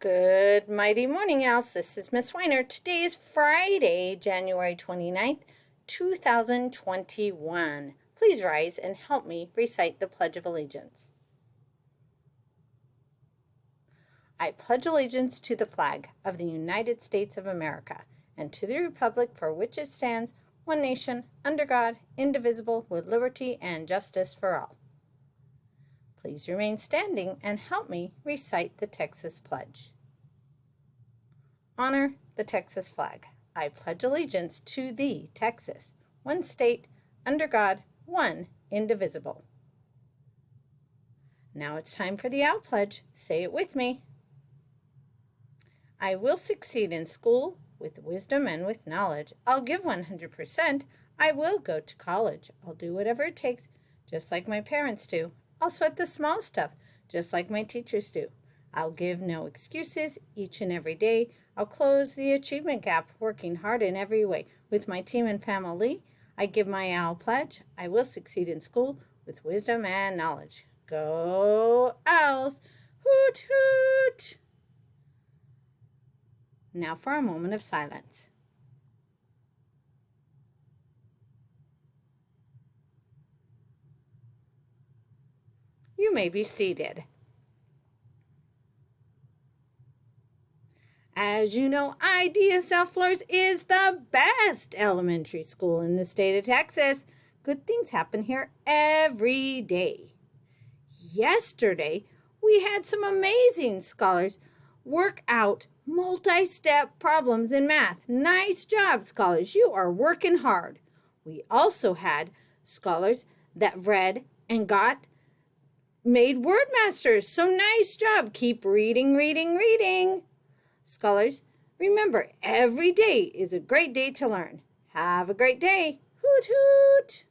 Good mighty morning, Owls. This is Miss Weiner. Today is Friday, January 29th, 2021. Please rise and help me recite the Pledge of Allegiance. I pledge allegiance to the flag of the United States of America and to the republic for which it stands, one nation, under God, indivisible, with liberty and justice for all. Please remain standing and help me recite the Texas Pledge. Honor the Texas flag. I pledge allegiance to thee, Texas, one state, under God, one, indivisible. Now it's time for the Owl Pledge. Say it with me. I will succeed in school with wisdom and with knowledge. I'll give 100%. I will go to college. I'll do whatever it takes, just like my parents do. I'll sweat the small stuff, just like my teachers do. I'll give no excuses each and every day. I'll close the achievement gap, working hard in every way. With my team and family, I give my Owl Pledge. I will succeed in school with wisdom and knowledge. Go Owls! Hoot, hoot! Now for a moment of silence. You may be seated. As you know, IDSL Flores is the best elementary school in the state of Texas. Good things happen here every day. Yesterday, we had some amazing scholars work out multi-step problems in math. Nice job, scholars. You are working hard. We also had scholars that read and made word masters. So nice job. Keep reading, reading, reading. Scholars, remember, every day is a great day to learn. Have a great day. Hoot, hoot.